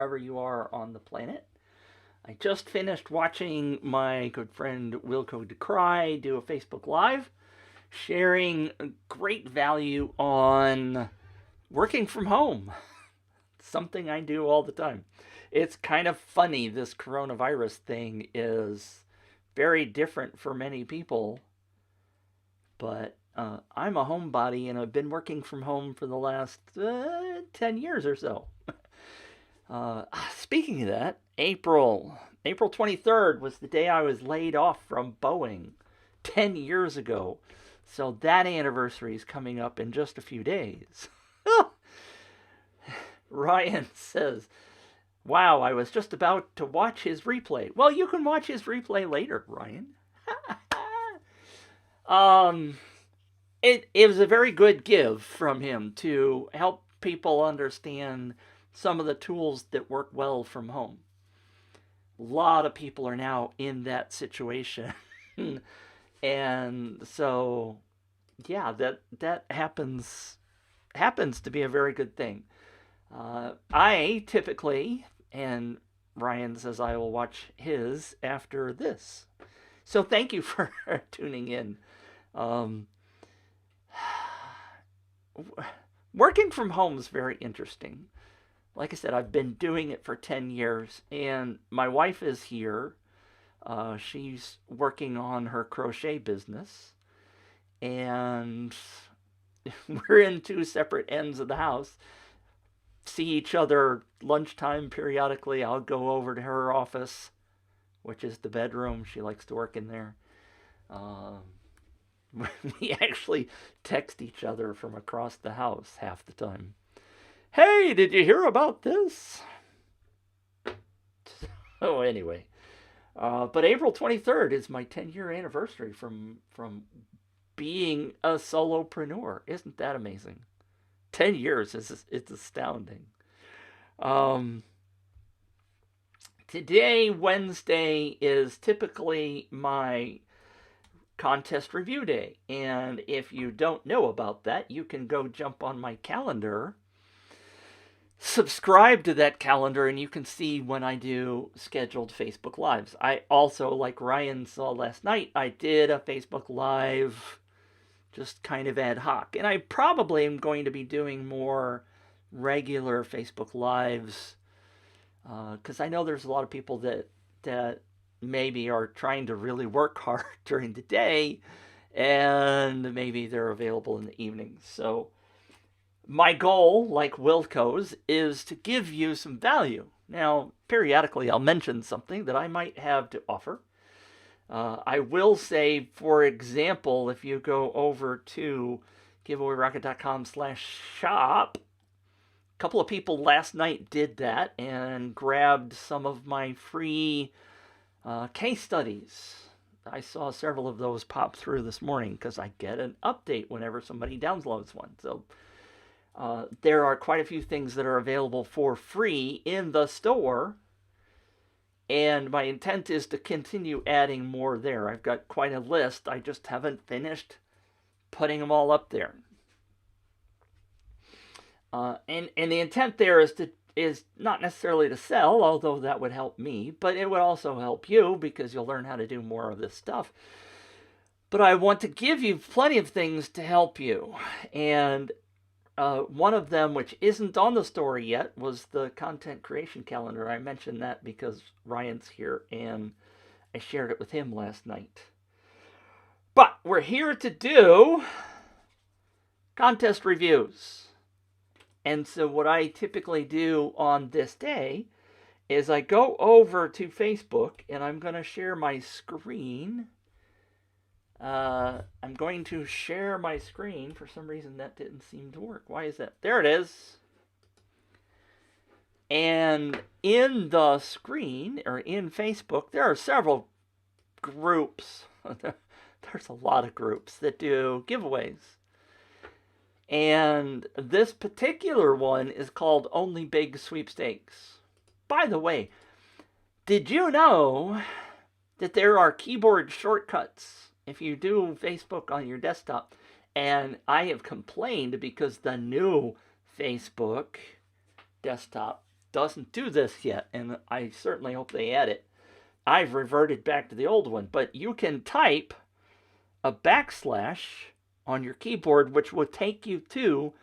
wherever you are on the planet. I just finished watching my good friend Wilco DeCry do a Facebook Live, sharing great value on working from home, something I do all the time. It's kind of funny, this coronavirus thing is very different for many people, but I'm a homebody and I've been working from home for the last 10 years or so. Speaking of that, April 23rd was the day I was laid off from Boeing 10 years ago. So that anniversary is coming up in just a few days. Ryan says, "Wow, I was just about to watch his replay." Well, you can watch his replay later, Ryan. um, it was a very good give from him to help people understand some of the tools that work well from home. A lot of people are now in that situation. And so yeah, that happens to be a very good thing. I typically, and Ryan says I will watch his after this. So thank you for tuning in. Um, Working from home is very interesting. Like I said, I've been doing it for 10 years, and my wife is here. She's working on her crochet business, and we're in two separate ends of the house. See each other lunchtime periodically. I'll go over to her office, which is the bedroom. She likes to work in there. Um, we actually text each other from across the house half the time. Hey, did you hear about this? Oh, anyway. But April 23rd is my 10-year anniversary from being a solopreneur. Isn't that amazing? 10 years is it's astounding. Um, Today, Wednesday, is typically my contest review day. And if you don't know about that, you can go jump on my calendar, subscribe to that calendar, and you can see when I do scheduled Facebook Lives. I also, like Ryan saw last night, I did a Facebook Live just kind of ad hoc. And I probably am going to be doing more regular Facebook Lives because I know there's a lot of people that maybe are trying to really work hard during the day and maybe they're available in the evenings. So my goal, like Wilco's, is to give you some value. Now, periodically, I'll mention something that I might have to offer. I will say, for example, if you go over to giveawayrocket.com/shop, a couple of people last night did that and grabbed some of my free case studies. I saw several of those pop through this morning because I get an update whenever somebody downloads one. So there are quite a few things that are available for free in the store, and my intent is to continue adding more there. I've got quite a list. I just haven't finished putting them all up there. And the intent there is not necessarily to sell, although that would help me, but it would also help you because you'll learn how to do more of this stuff. But I want to give you plenty of things to help you. And one of them, which isn't on the story yet, was the content creation calendar. I mentioned that because Ryan's here and I shared it with him last night. But we're here to do contest reviews. And so what I typically do on this day is I go over to Facebook and I'm going to share my screen. I'm going to share my screen. For some reason that didn't seem to work. Why is that? There it is. And in the screen, or in Facebook, there are several groups. There's a lot of groups that do giveaways. And this particular one is called Only Big Sweepstakes. By the way, did you know that there are keyboard shortcuts if you do Facebook on your desktop? And I have complained because the new Facebook desktop doesn't do this yet, and I certainly hope they add it. I've reverted back to the old one, but you can type a backslash on your keyboard, which will take you to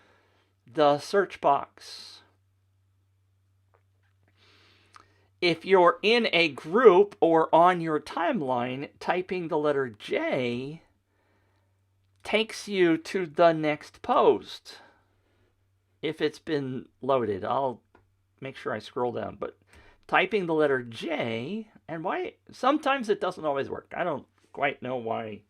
the search box. If you're in a group or on your timeline, typing the letter J takes you to the next post. If it's been loaded, I'll make sure I scroll down. But typing the letter J, and why? Sometimes it doesn't always work. I don't quite know why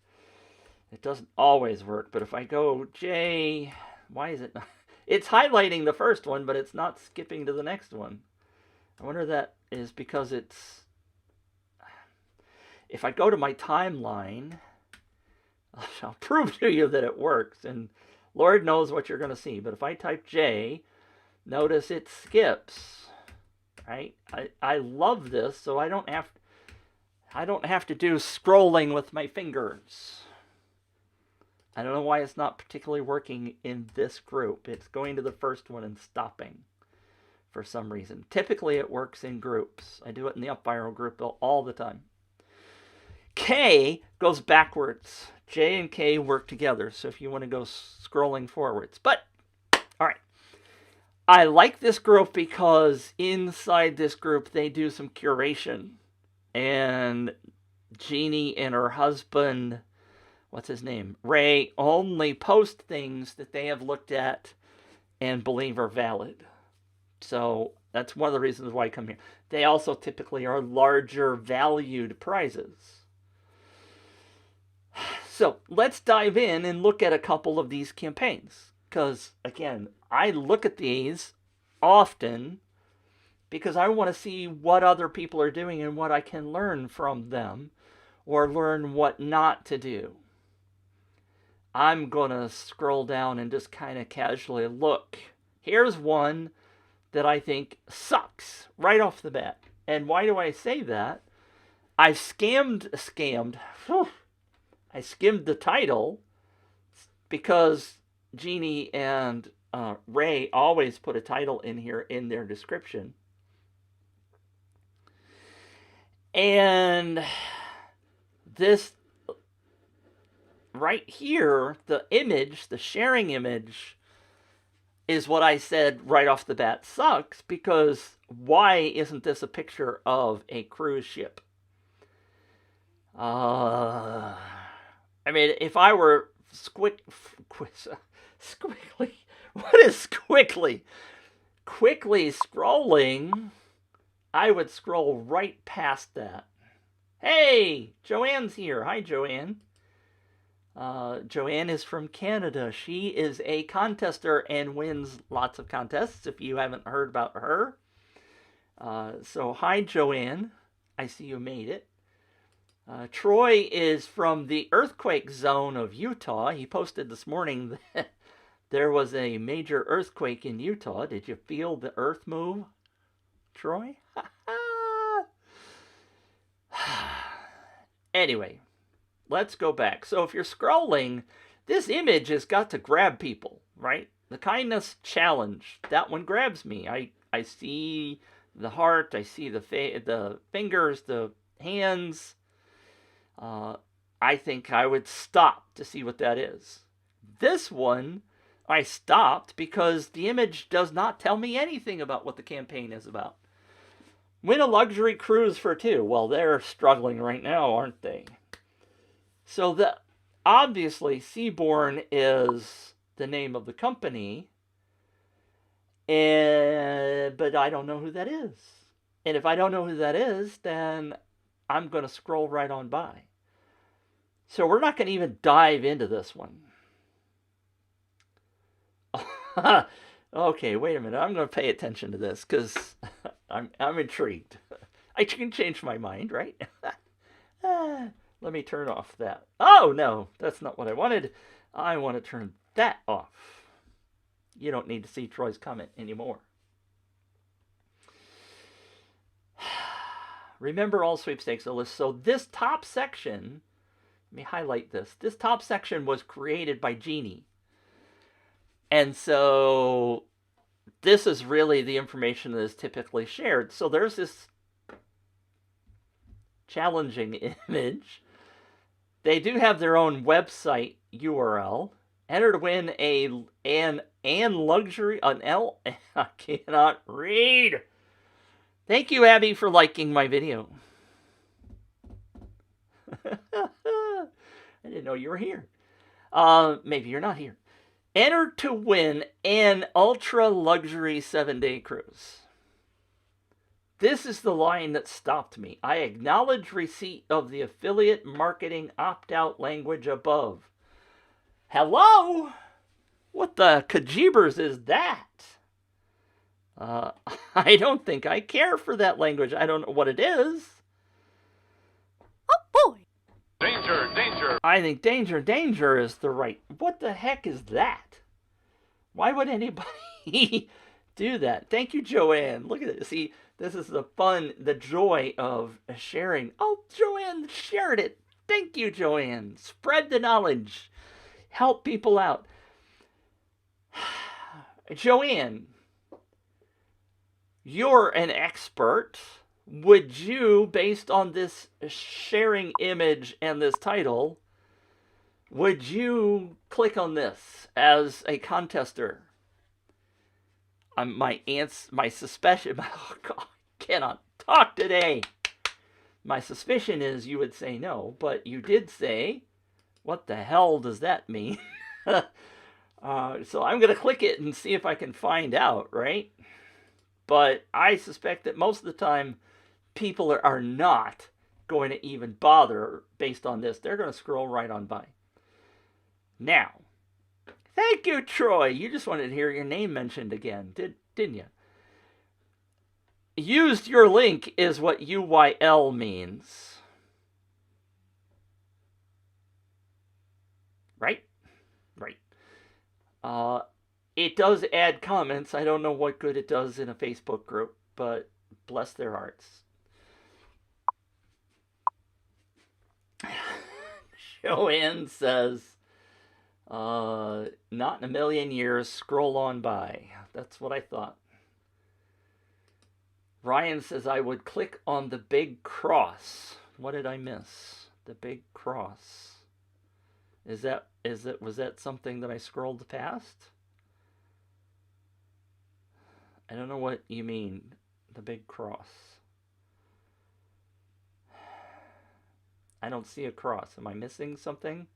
it doesn't always work. But if I go J, why is it not? It's highlighting the first one, but it's not skipping to the next one. I wonder if that is because it's... If I go to my timeline, I'll prove to you that it works, and Lord knows what you're going to see. But if I type J, notice it skips. Right? I love this, so I don't have to do scrolling with my fingers. I don't know why it's not particularly working in this group. It's going to the first one and stopping for some reason. Typically it works in groups. I do it in the up viral group all the time. K goes backwards. J and K work together, so if you want to go scrolling forwards. But, all right. I like this group because inside this group they do some curation. And Jeannie and her husband, what's his name, Ray, only post things that they have looked at and believe are valid. So that's one of the reasons why I come here. They also typically are larger valued prizes. So let's dive in and look at a couple of these campaigns. Because, again, I look at these often because I want to see what other people are doing and what I can learn from them or learn what not to do. I'm going to scroll down and just kind of casually look. Here's one that I think sucks right off the bat. And why do I say that? I skimmed the title because Jeannie and Ray always put a title in here in their description. And this right here, the image, the sharing image, is what I said right off the bat sucks, because why isn't this a picture of a cruise ship? I mean, if I were squiggly, what is squiggly? Quickly scrolling, I would scroll right past that. Hey, Joanne's here. Hi, Joanne. Joanne is from Canada. She is a contester and wins lots of contests, if you haven't heard about her. So, hi, Joanne. I see you made it. Troy is from the earthquake zone of Utah. He posted this morning that there was a major earthquake in Utah. Did you feel the earth move, Troy? Anyway, let's go back. So if you're scrolling, this image has got to grab people, right? The kindness challenge, that one grabs me. I see the heart, I see the fingers, the hands. I think I would stop to see what that is. This one, I stopped because the image does not tell me anything about what the campaign is about. Win a luxury cruise for two. Well, they're struggling right now, aren't they? So obviously Seabourn is the name of the company, but I don't know who that is. And if I don't know who that is, then I'm going to scroll right on by. So we're not going to even dive into this one. Okay, wait a minute. I'm going to pay attention to this because I'm intrigued. I can change my mind, right? Let me turn off that. Oh, no, that's not what I wanted. I want to turn that off. You don't need to see Troy's comment anymore. Remember, all sweepstakes are listed. So this top section, let me highlight this. This top section was created by Jeannie. And so this is really the information that is typically shared. So there's this challenging image. They do have their own website URL. Enter to win an luxury an L. I cannot read. Thank you, Abby, for liking my video. I didn't know you were here. Maybe you're not here. Enter to win an ultra luxury 7-day cruise. This is the line that stopped me. I acknowledge receipt of the affiliate marketing opt-out language above. Hello? What the kajibers is that? I don't think I care for that language. I don't know what it is. Oh boy! Danger, danger! I think danger, danger is the right. What the heck is that? Why would anybody do that? Thank you, Joanne. Look at it. See, this is the fun, the joy of sharing. Oh, Joanne shared it. Thank you, Joanne. Spread the knowledge. Help people out. Joanne, you're an expert. Would you, based on this sharing image and this title, would you click on this as a contester? My suspicion, oh God, I cannot talk today. My suspicion is you would say no, but you did say, what the hell does that mean? So I'm going to click it and see if I can find out, right? But I suspect that most of the time, people are not going to even bother based on this. They're going to scroll right on by. Now, thank you, Troy. You just wanted to hear your name mentioned again, didn't you? Used your link is what UYL means. Right? Right. It does add comments. I don't know what good it does in a Facebook group, but bless their hearts. Joanne says, not in a million years, scroll on by. That's what I thought. Ryan says I would click on the big cross. What did I miss? The big cross. Was that something that I scrolled past? I don't know what you mean. The big cross. I don't see a cross. Am I missing something?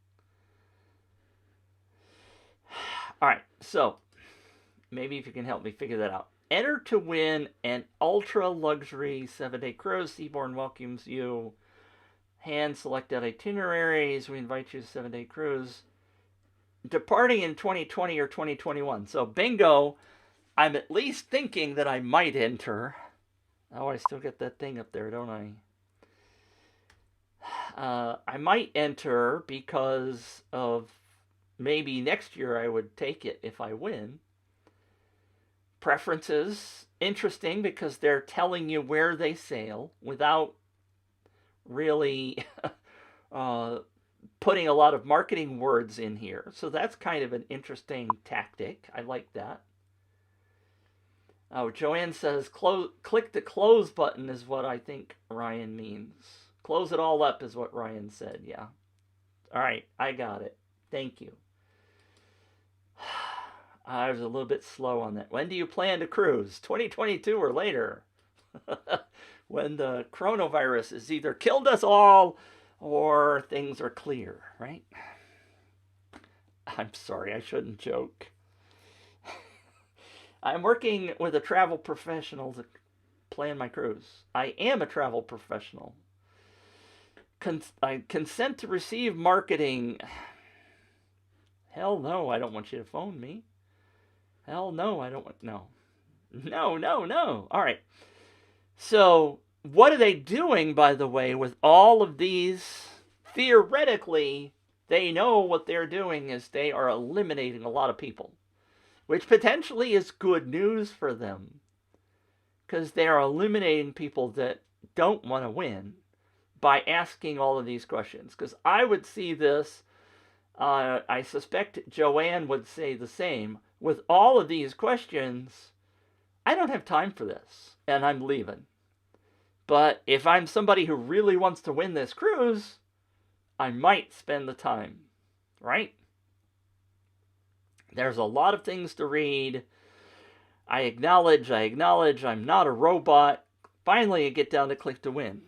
All right, so maybe if you can help me figure that out. Enter to win an ultra luxury 7-day cruise. Seabourn welcomes you. Hand selected itineraries. We invite you to 7-day cruise. Departing in 2020 or 2021. So bingo, I'm at least thinking that I might enter. Oh, I still get that thing up there, don't I? I might enter because of maybe next year I would take it if I win. Preferences, interesting because they're telling you where they sail without really putting a lot of marketing words in here. So that's kind of an interesting tactic. I like that. Oh, Joanne says, click the close button is what I think Ryan means. Close it all up is what Ryan said, yeah. All right, I got it. Thank you. I was a little bit slow on that. When do you plan to cruise? 2022 or later? When the coronavirus has either killed us all or things are clear, right? I'm sorry, I shouldn't joke. I'm working with a travel professional to plan my cruise. I am a travel professional. I consent to receive marketing. Hell no, I don't want you to phone me. Hell no, I don't want... No. No. All right. So, what are they doing, by the way, with all of these? Theoretically, they know what they're doing is they are eliminating a lot of people, which potentially is good news for them because they are eliminating people that don't want to win by asking all of these questions. Because I would see this, I suspect Joanne would say the same, with all of these questions, I don't have time for this, and I'm leaving. But if I'm somebody who really wants to win this cruise, I might spend the time, right? There's a lot of things to read. I acknowledge, I'm not a robot. Finally, I get down to click to win.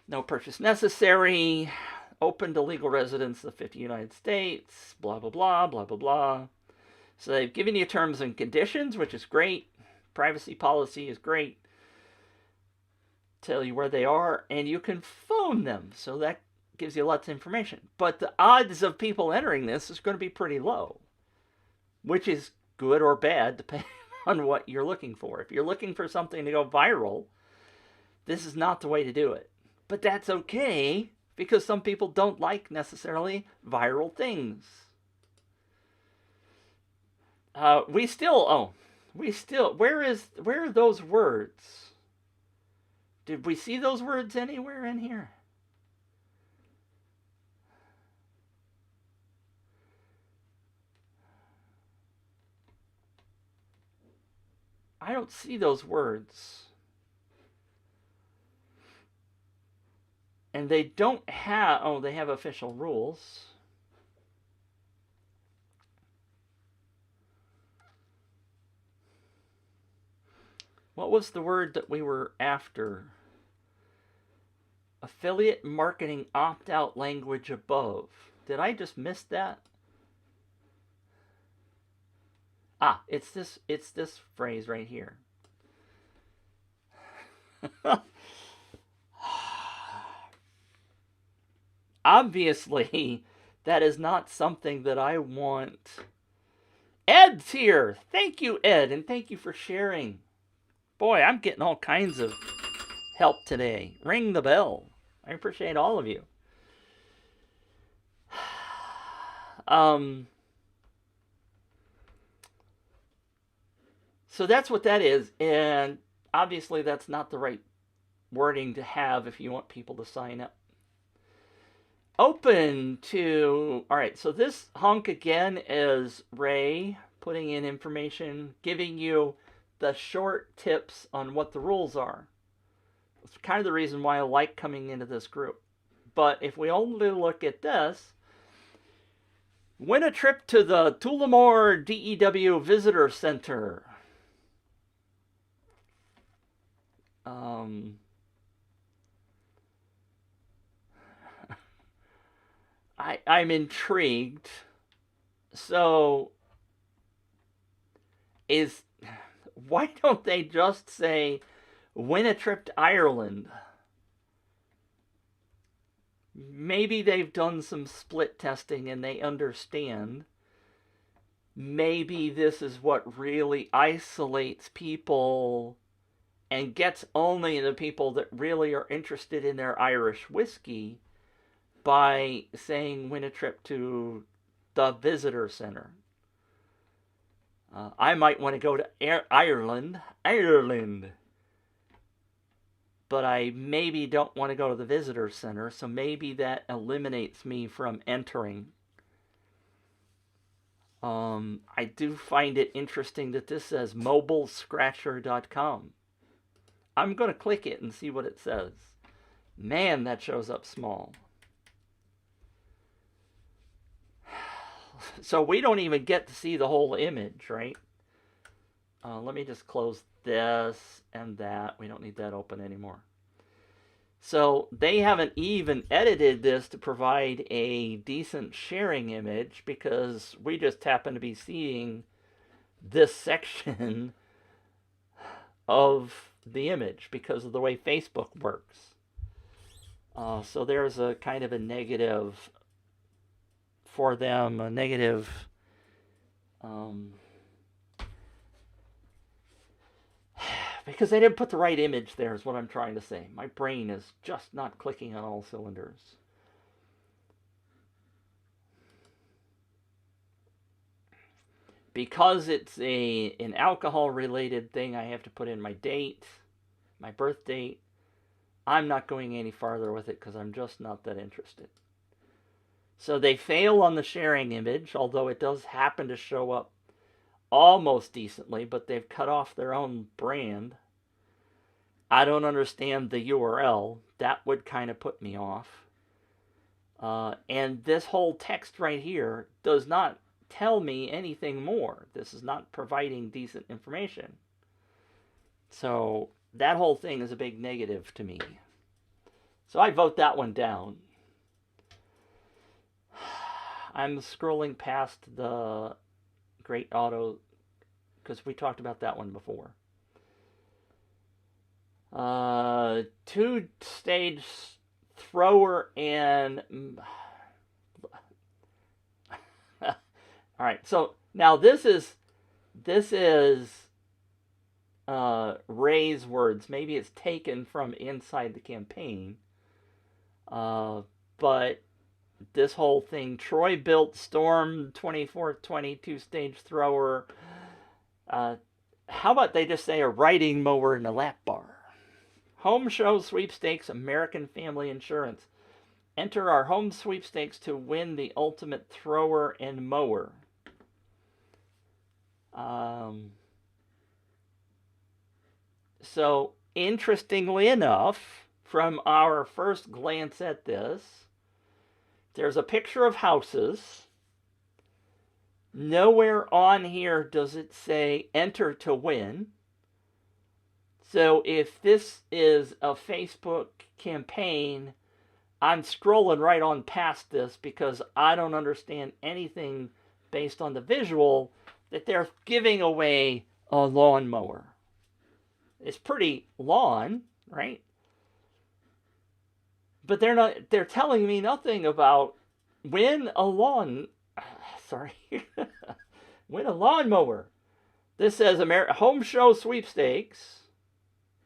No purchase necessary. Open to legal residents of the 50 United States. Blah, blah, blah, blah, blah, blah. So they've given you terms and conditions, which is great. Privacy policy is great. Tell you where they are, and you can phone them. So that gives you lots of information. But the odds of people entering this is going to be pretty low, which is good or bad depending on what you're looking for. If you're looking for something to go viral, this is not the way to do it. But that's okay, because some people don't like necessarily viral things. Where are those words? Did we see those words anywhere in here? I don't see those words. And they don't have, they have official rules. What was the word that we were after? Affiliate marketing opt-out language above. Did I just miss that? It's this phrase right here. Obviously, that is not something that I want. Ed's here. Thank you, Ed, and thank you for sharing. Boy, I'm getting all kinds of help today. Ring the bell. I appreciate all of you. So that's what that is, and obviously that's not the right wording to have if you want people to sign up. Open to, all right, so this hunk again is Ray putting in information, giving you the short tips on what the rules are. It's kind of the reason why I like coming into this group. But if we only look at this, win a trip to the Tullamore DEW Visitor Center. I'm intrigued. So, why don't they just say, win a trip to Ireland? Maybe they've done some split testing and they understand. Maybe this is what really isolates people and gets only the people that really are interested in their Irish whiskey by saying win a trip to the visitor center. I might want to go to Ireland, but I maybe don't want to go to the visitor center, so maybe that eliminates me from entering. I do find it interesting that this says mobilescratcher.com. I'm going to click it and see what it says. Man, that shows up small. So we don't even get to see the whole image, right? Let me just close this and that. We don't need that open anymore. So they haven't even edited this to provide a decent sharing image because we just happen to be seeing this section of the image because of the way Facebook works. So there's a kind of a negative for them, a negative because they didn't put the right image there is what I'm trying to say. My brain is just not clicking on all cylinders. Because it's an alcohol related thing, I have to put in my date, my birth date. I'm not going any farther with it because I'm just not that interested. So they fail on the sharing image, although it does happen to show up almost decently, but they've cut off their own brand. I don't understand the URL. That would kind of put me off. And this whole text right here does not tell me anything more. This is not providing decent information. So that whole thing is a big negative to me. So I vote that one down. I'm scrolling past the Great Auto because we talked about that one before. Two-stage thrower and all right. So now this is Ray's words. Maybe it's taken from inside the campaign. But this whole thing, Troy built Storm 2420 two-stage thrower. How about they just say a riding mower and a lap bar? Home Show Sweepstakes American Family Insurance. Enter our home sweepstakes to win the ultimate thrower and mower. So, interestingly enough, from our first glance at this, there's a picture of houses. Nowhere on here does it say enter to win. So if this is a Facebook campaign, I'm scrolling right on past this because I don't understand anything based on the visual that they're giving away a lawnmower. It's pretty lawn, right? But they're telling me nothing about win a lawnmower. This says Home Show Sweepstakes.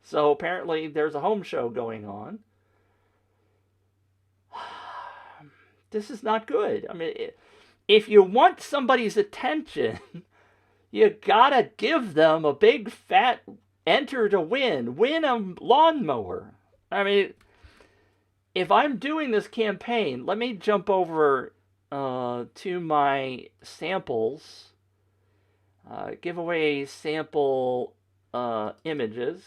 So apparently there's a home show going on. This is not good. I mean, if you want somebody's attention, you gotta give them a big fat enter to win a lawnmower. I mean, if I'm doing this campaign, let me jump over to my samples. Giveaway sample images.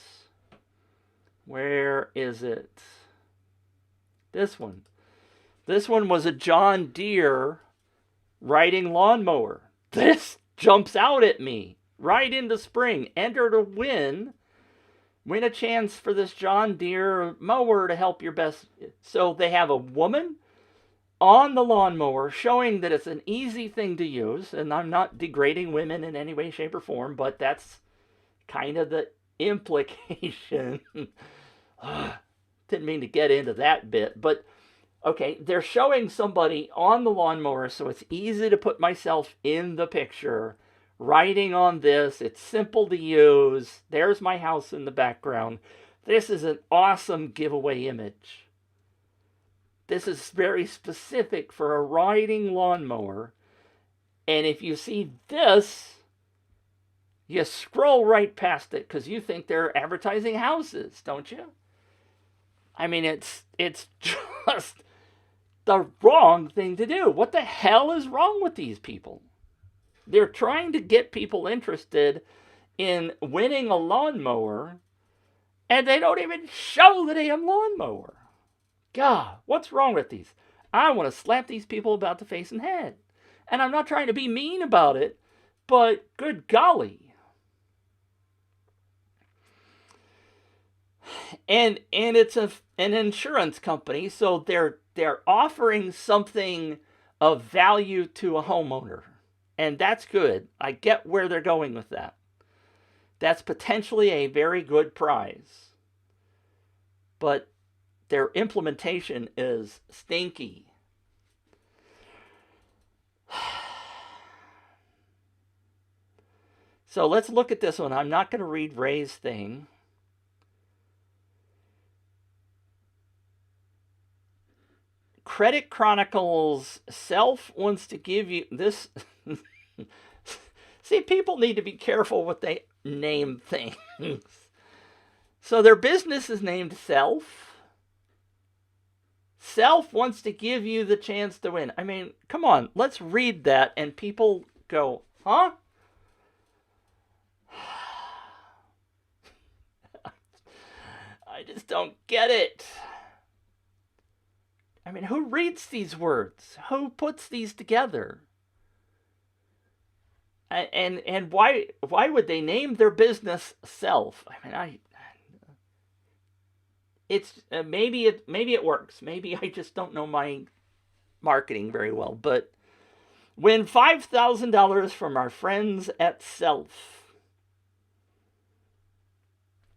Where is it? This one. This one was a John Deere riding lawnmower. This jumps out at me. Right into spring. Enter to win. Win a chance for this John Deere mower to help your best. So they have a woman on the lawnmower showing that it's an easy thing to use. And I'm not degrading women in any way, shape, or form, but that's kind of the implication. Didn't mean to get into that bit, but okay, they're showing somebody on the lawnmower, so it's easy to put myself in the picture. Riding on this, it's simple to use. There's my house in the background. This is an awesome giveaway image. This is very specific for a riding lawnmower. And if you see this, you scroll right past it because you think they're advertising houses, don't you? I mean, it's just the wrong thing to do. What the hell is wrong with these people? They're trying to get people interested in winning a lawnmower, and they don't even show the damn lawnmower. God, what's wrong with these? I want to slap these people about the face and head. And I'm not trying to be mean about it, but good golly. And it's an insurance company, so they're offering something of value to a homeowner. And that's good. I get where they're going with that. That's potentially a very good prize. But their implementation is stinky. So let's look at this one. I'm not going to read Ray's thing. Credit Chronicles Self wants to give you this. See, people need to be careful what they name things. So their business is named Self. Self wants to give you the chance to win. I mean, come on, let's read that and people go, huh? I just don't get it. I mean, who reads these words? Who puts these together? And why would they name their business Self? I mean, it's maybe it works. Maybe I just don't know my marketing very well. But win $5,000 from our friends at Self.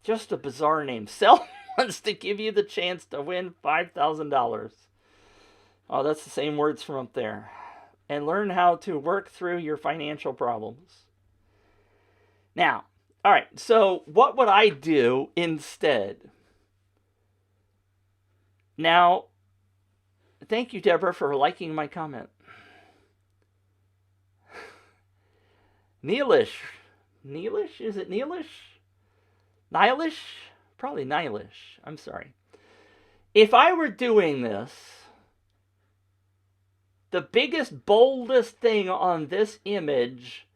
Just a bizarre name. Self wants to give you the chance to win $5,000. Oh, that's the same words from up there. And learn how to work through your financial problems. Now, all right, so what would I do instead? Now, thank you, Deborah, for liking my comment. Neelish. Neelish? Is it Neelish? Nihilish? Probably Nihilish. I'm sorry. If I were doing this, the biggest, boldest thing on this image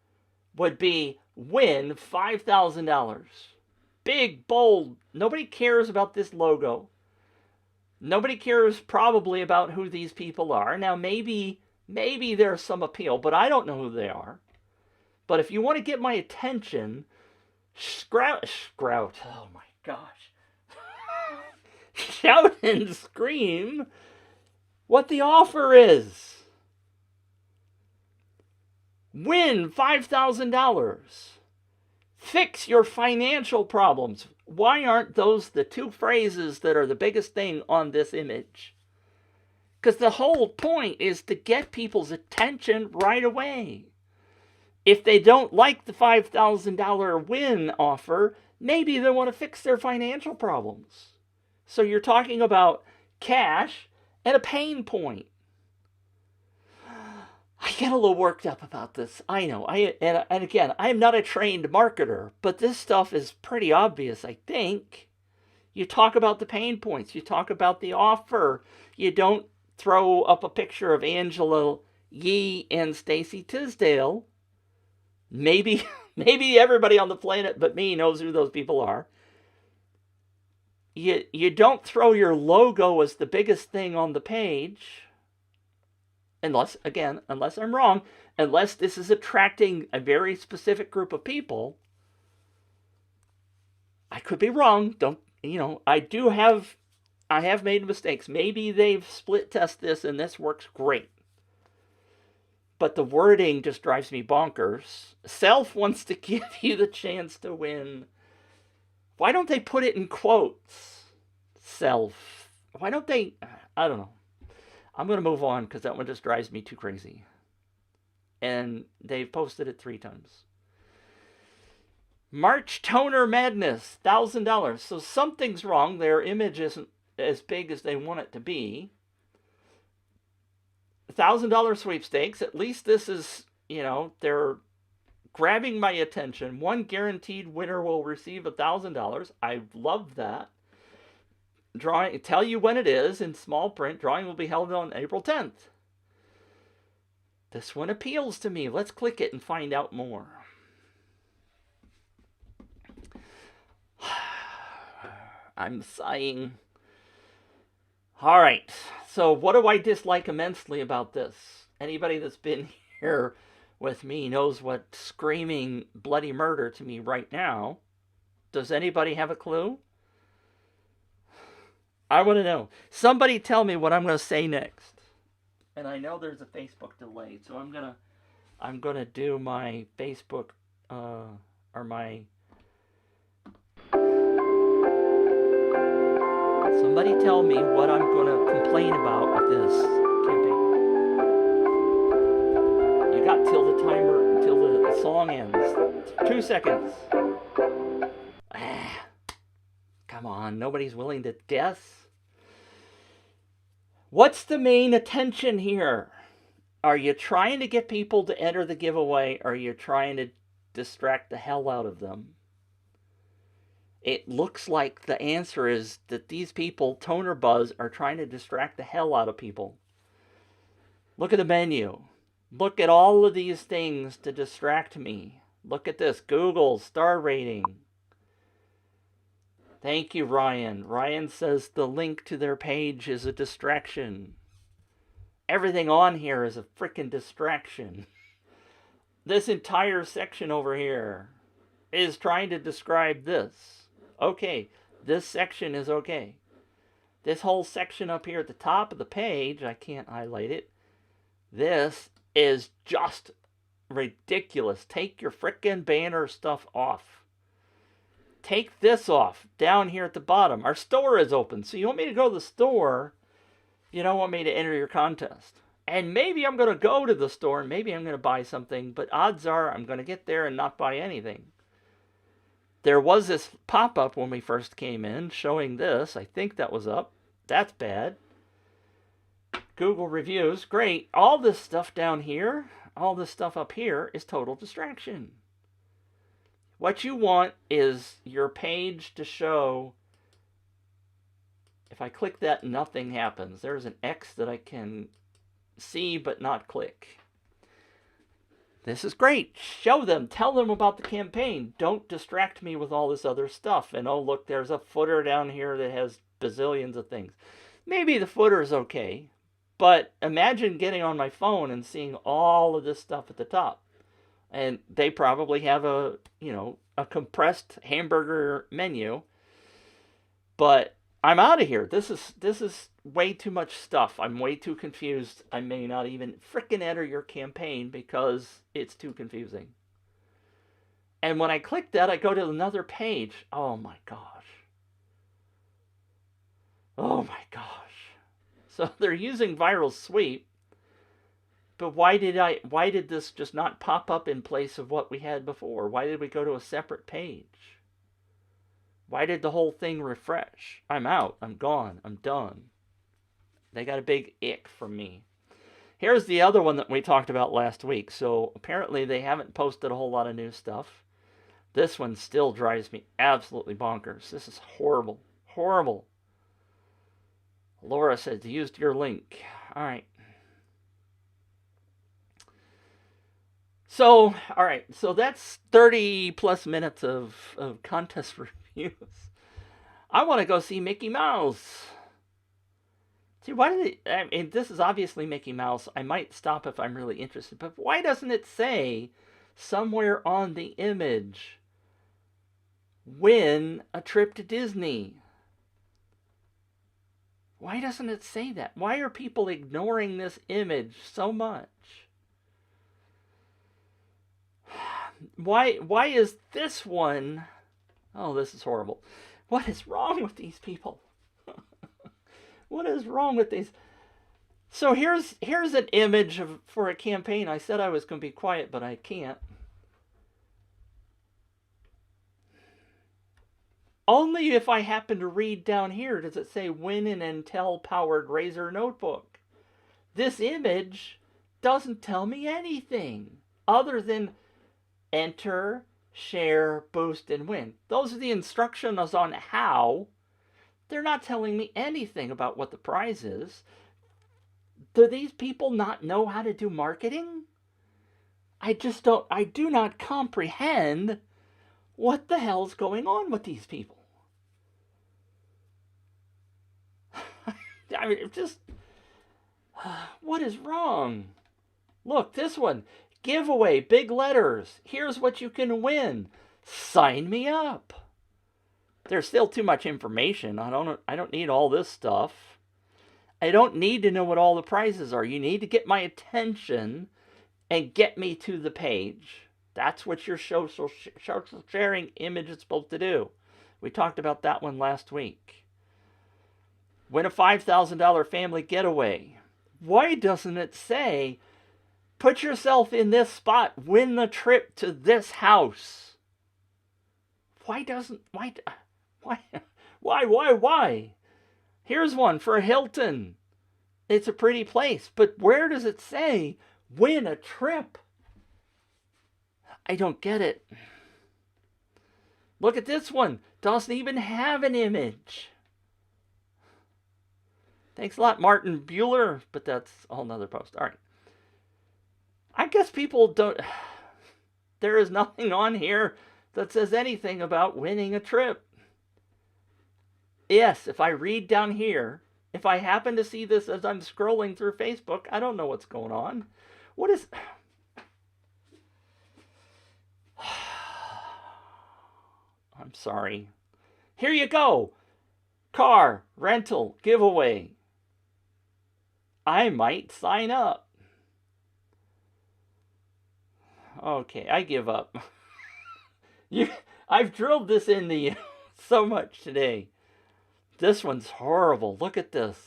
would be win $5,000. Big, bold. Nobody cares about this logo. Nobody cares probably about who these people are. Now, maybe there's some appeal, but I don't know who they are. But if you want to get my attention, sprout, oh my gosh. Shout and scream what the offer is. Win $5,000. Fix your financial problems. Why aren't those the two phrases that are the biggest thing on this image? Because the whole point is to get people's attention right away. If they don't like the $5,000 win offer, maybe they want to fix their financial problems. So you're talking about cash and a pain point. I get a little worked up about this. I know. And again, I am not a trained marketer, but this stuff is pretty obvious, I think. You talk about the pain points. You talk about the offer. You don't throw up a picture of Angela Yee and Stacy Tisdale. Maybe everybody on the planet but me knows who those people are. You don't throw your logo as the biggest thing on the page. Unless I'm wrong, unless this is attracting a very specific group of people. I could be wrong. I have made mistakes. Maybe they've split test this and this works great. But the wording just drives me bonkers. Self wants to give you the chance to win. Why don't they put it in quotes? Self. Why don't they? I don't know. I'm going to move on because that one just drives me too crazy. And they've posted it 3 times. March Toner Madness, $1,000. So something's wrong. Their image isn't as big as they want it to be. $1,000 sweepstakes. At least this is, they're grabbing my attention. One guaranteed winner will receive $1,000. I love that. Drawing, tell you when it is in small print. Drawing will be held on April 10th. This one appeals to me. Let's click it and find out more. I'm sighing. All right. So what do I dislike immensely about this? Anybody that's been here with me knows what's screaming bloody murder to me right now. Does anybody have a clue? I want to know. Somebody tell me what I'm going to say next. And I know there's a Facebook delay, so I'm gonna do my Facebook or my. Somebody tell me what I'm going to complain about with this campaign. You got till the timer, until the song ends. 2 seconds. Come on, nobody's willing to guess. What's the main attention here? Are you trying to get people to enter the giveaway, or are you trying to distract the hell out of them? It looks like the answer is that these people, Toner Buzz, are trying to distract the hell out of people. Look at the menu. Look at all of these things to distract me. Look at this. Google star rating. Thank you, Ryan. Ryan says the link to their page is a distraction. Everything on here is a freaking distraction. This entire section over here is trying to describe this. Okay, this section is okay. This whole section up here at the top of the page, I can't highlight it. This is just ridiculous. Take your frickin' banner stuff off. Take this off down here at the bottom. Our store is open. So you want me to go to the store, you don't want me to enter your contest. And maybe I'm going to go to the store and maybe I'm going to buy something, but odds are I'm going to get there and not buy anything. There was this pop-up when we first came in showing this. I think that was up. That's bad. Google reviews, great. All this stuff down here, all this stuff up here is total distraction. What you want is your page to show. If I click that, nothing happens. There's an X that I can see but not click. This is great. Show them. Tell them about the campaign. Don't distract me with all this other stuff. And oh, look, there's a footer down here that has bazillions of things. Maybe the footer is okay. But imagine getting on my phone and seeing all of this stuff at the top. And they probably have a compressed hamburger menu. But I'm out of here. This is way too much stuff. I'm way too confused. I may not even frickin' enter your campaign because it's too confusing. And when I click that, I go to another page. Oh my gosh. Oh my gosh. So they're using Viral Sweep. But why did this just not pop up in place of what we had before? Why did we go to a separate page? Why did the whole thing refresh? I'm out. I'm gone. I'm done. They got a big ick from me. Here's the other one that we talked about last week. So apparently they haven't posted a whole lot of new stuff. This one still drives me absolutely bonkers. This is horrible. Horrible. Laura says, used your link. All right. So, all right. So that's 30 plus minutes of contest reviews. I want to go see Mickey Mouse. See, why did it... I mean, this is obviously Mickey Mouse. I might stop if I'm really interested. But why doesn't it say somewhere on the image, win a trip to Disney? Why doesn't it say that? Why are people ignoring this image so much? Why is this one... Oh, this is horrible. What is wrong with these people? What is wrong with these? So here's an image for a campaign. I said I was going to be quiet, but I can't. Only if I happen to read down here does it say win an Intel-powered Razer notebook. This image doesn't tell me anything other than enter, share, boost, and win. Those are the instructions on how. They're not telling me anything about what the prize is. Do these people not know how to do marketing? I do not comprehend what the hell's going on with these people. I mean, what is wrong? Look, this one, giveaway, big letters. Here's what you can win. Sign me up. There's still too much information. I don't need all this stuff. I don't need to know what all the prizes are. You need to get my attention and get me to the page. That's what your social sharing image is supposed to do. We talked about that one last week. Win a $5,000 family getaway. Why doesn't it say, put yourself in this spot, win the trip to this house? Why? Here's one for Hilton. It's a pretty place, but where does it say win a trip? I don't get it. Look at this one. Doesn't even have an image. Thanks a lot, Martin Bueller, but that's a whole nother post. All right. I guess people don't... There is nothing on here that says anything about winning a trip. Yes, if I read down here, if I happen to see this as I'm scrolling through Facebook, I don't know what's going on. What is. I'm sorry. Here you go. Car rental giveaway. I might sign up. Okay, I give up. you, I've drilled this into you so much today. This one's horrible. Look at this.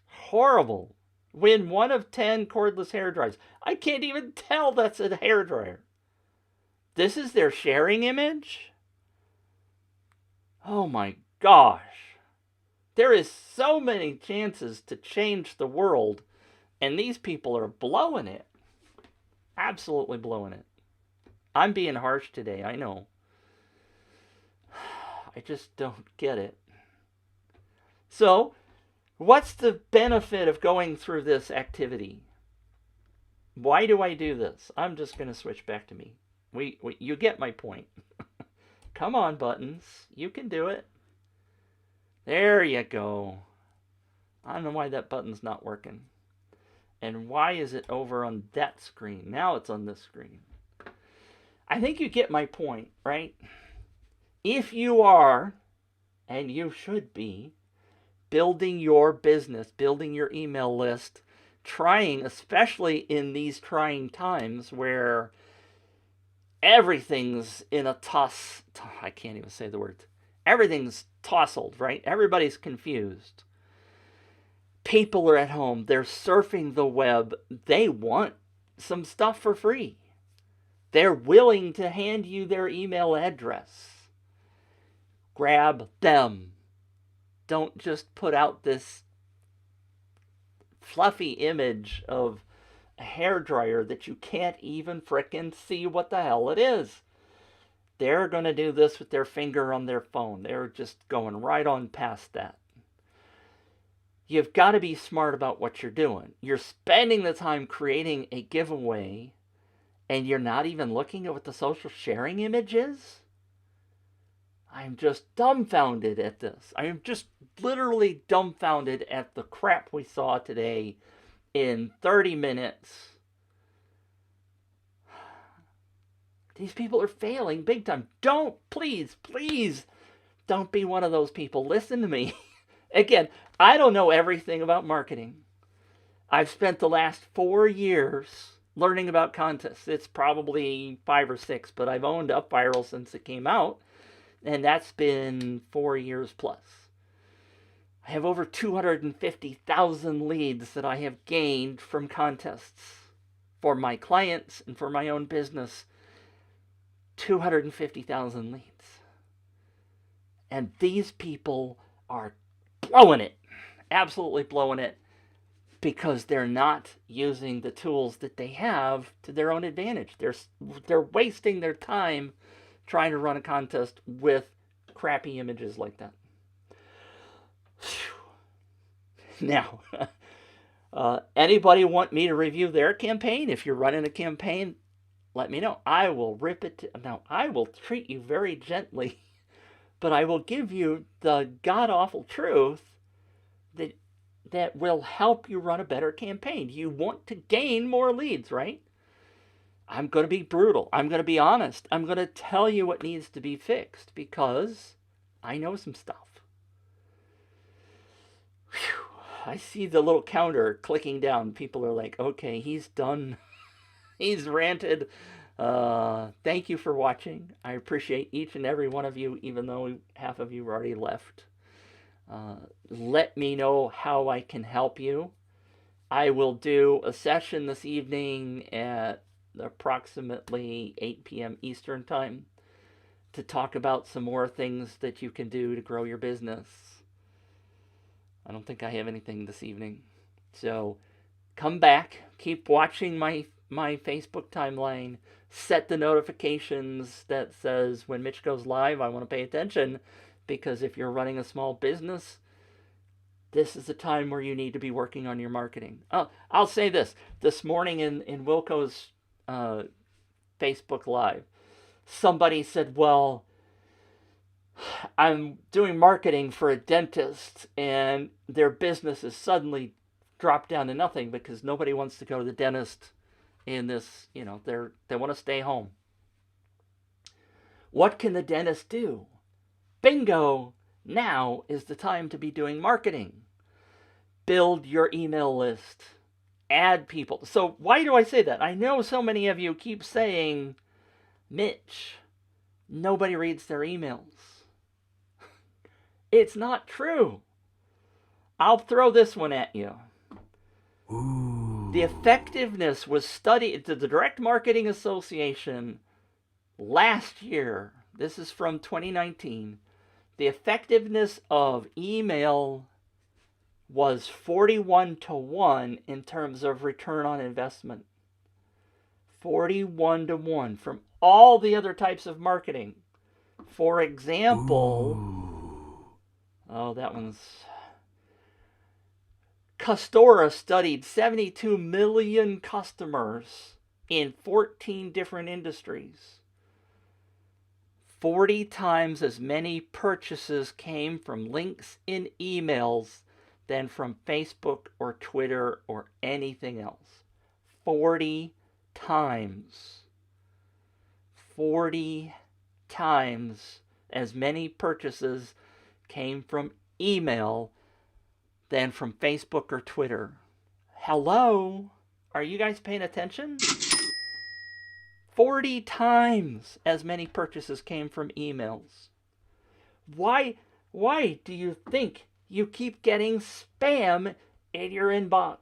Horrible. Win 1 of 10 cordless hair dryers. I can't even tell that's a hair dryer. This is their sharing image? Oh my gosh. There is so many chances to change the world, and these people are blowing it. Absolutely blowing it. I'm being harsh today, I know. I just don't get it. So, what's the benefit of going through this activity? Why do I do this? I'm just going to switch back to me. You get my point. Come on, buttons. You can do it. There you go. I don't know why that button's not working. And why is it over on that screen? Now it's on this screen. I think you get my point, right? If you are, and you should be, building your business, building your email list, trying, especially in these trying times where everything's in a I can't even say the word. Everything's tousled, right? Everybody's confused. People are at home. They're surfing the web. They want some stuff for free. They're willing to hand you their email address. Grab them. Don't just put out this fluffy image of a hairdryer that you can't even frickin' see what the hell it is. They're going to do this with their finger on their phone. They're just going right on past that. You've got to be smart about what you're doing. You're spending the time creating a giveaway, and you're not even looking at what the social sharing image is? I'm just dumbfounded at this. I am just literally dumbfounded at the crap we saw today in 30 minutes. These people are failing big time. Please, don't be one of those people. Listen to me. Again, I don't know everything about marketing. I've spent the last 4 years learning about contests. It's probably 5 or 6, but I've owned UpViral since it came out, and that's been 4 years plus. I have over 250,000 leads that I have gained from contests for my clients and for my own business. 250,000 leads. And these people are blowing it. Absolutely blowing it. Because they're not using the tools that they have to their own advantage. They're wasting their time trying to run a contest with crappy images like that. Now, anybody want me to review their campaign? If you're running a campaign, let me know. I will rip it. Now, I will treat you very gently, but I will give you the god-awful truth that will help you run a better campaign. You want to gain more leads, right? I'm going to be brutal. I'm going to be honest. I'm going to tell you what needs to be fixed because I know some stuff. Whew. I see the little counter clicking down. People are like, okay, he's done. He's ranted. Thank you for watching. I appreciate each and every one of you, even though half of you already left. Let me know how I can help you. I will do a session this evening at approximately 8 p.m. Eastern Time to talk about some more things that you can do to grow your business. I don't think I have anything this evening. So come back. Keep watching my Facebook timeline. Set the notifications that says when Mitch goes live, I want to pay attention. Because if you're running a small business, this is the time where you need to be working on your marketing. Oh, I'll say this. This morning in Wilco's Facebook Live, somebody said, well, I'm doing marketing for a dentist, and their business has suddenly dropped down to nothing because nobody wants to go to the dentist in this, they want to stay home. What can the dentist do? Bingo! Now is the time to be doing marketing. Build your email list. Add people. So why do I say that? I know so many of you keep saying, Mitch, nobody reads their emails. It's not true. I'll throw this one at you. Ooh. The effectiveness was studied at the Direct Marketing Association last year. This is from 2019. The effectiveness of email was 41-1 in terms of return on investment. 41-1 from all the other types of marketing. For example, that one's... Custora studied 72 million customers in 14 different industries. 40 times as many purchases came from links in emails than from Facebook or Twitter or anything else. 40 times. 40 times as many purchases came from email than from Facebook or Twitter. Hello? Are you guys paying attention? 40 times as many purchases came from emails. Why do you think you keep getting spam in your inbox?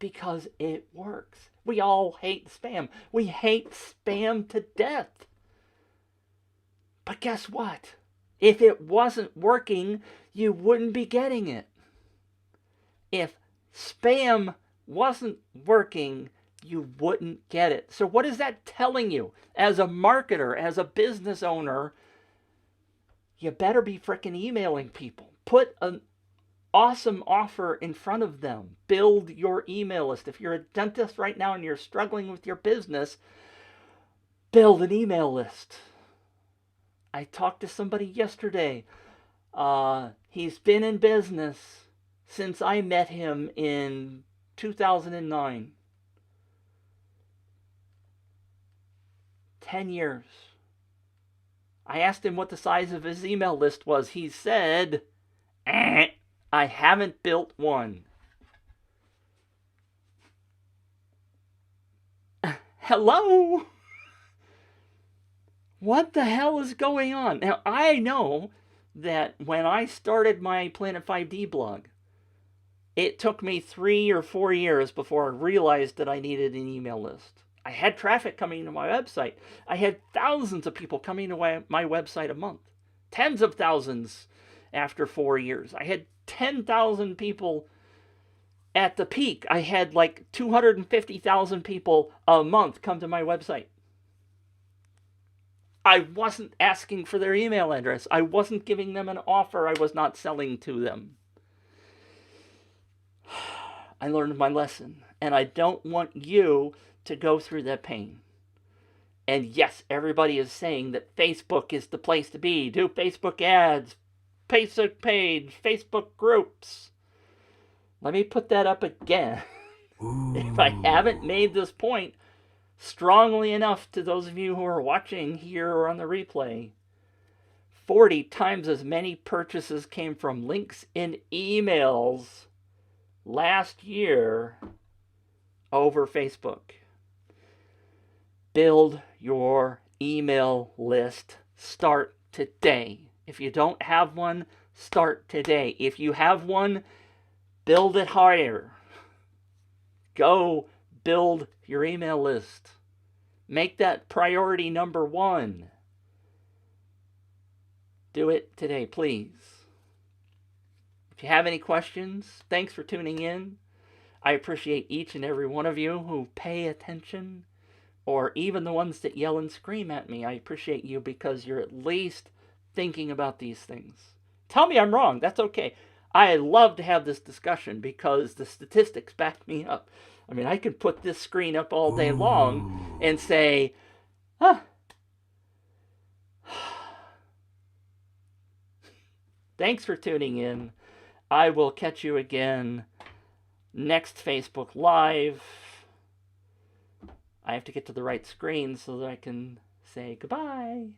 Because it works. We all hate spam. We hate spam to death. But guess what? If it wasn't working, you wouldn't be getting it. If spam wasn't working, you wouldn't get it. So what is that telling you? As a marketer, as a business owner, you better be freaking emailing people. Put an awesome offer in front of them. Build your email list. If you're a dentist right now and you're struggling with your business, build an email list. I talked to somebody yesterday. He's been in business since I met him in 2009. 10 years. I asked him what the size of his email list was. He said, I haven't built one. Hello? What the hell is going on? Now, I know that when I started my Planet 5D blog, it took me 3 or 4 years before I realized that I needed an email list. I had traffic coming to my website. I had thousands of people coming to my website a month. Tens of thousands after 4 years. I had 10,000 people at the peak. I had like 250,000 people a month come to my website. I wasn't asking for their email address. I wasn't giving them an offer. I was not selling to them. I learned my lesson, and I don't want you to go through that pain. And yes, everybody is saying that Facebook is the place to be. Do Facebook ads, Facebook page, Facebook groups. Let me put that up again. If I haven't made this point strongly enough to those of you who are watching here or on the replay, 40 times as many purchases came from links in emails last year over Facebook. Build your email list. Start today. If you don't have one, start today. If you have one, build it higher. Go build your email list. Make that priority number 1. Do it today, please. If you have any questions, thanks for tuning in. I appreciate each and every one of you who pay attention, or even the ones that yell and scream at me. I appreciate you because you're at least thinking about these things. Tell me I'm wrong. That's okay. I love to have this discussion because the statistics back me up. I mean, I could put this screen up all day long and say, Thanks for tuning in. I will catch you again next Facebook Live. I have to get to the right screen so that I can say goodbye.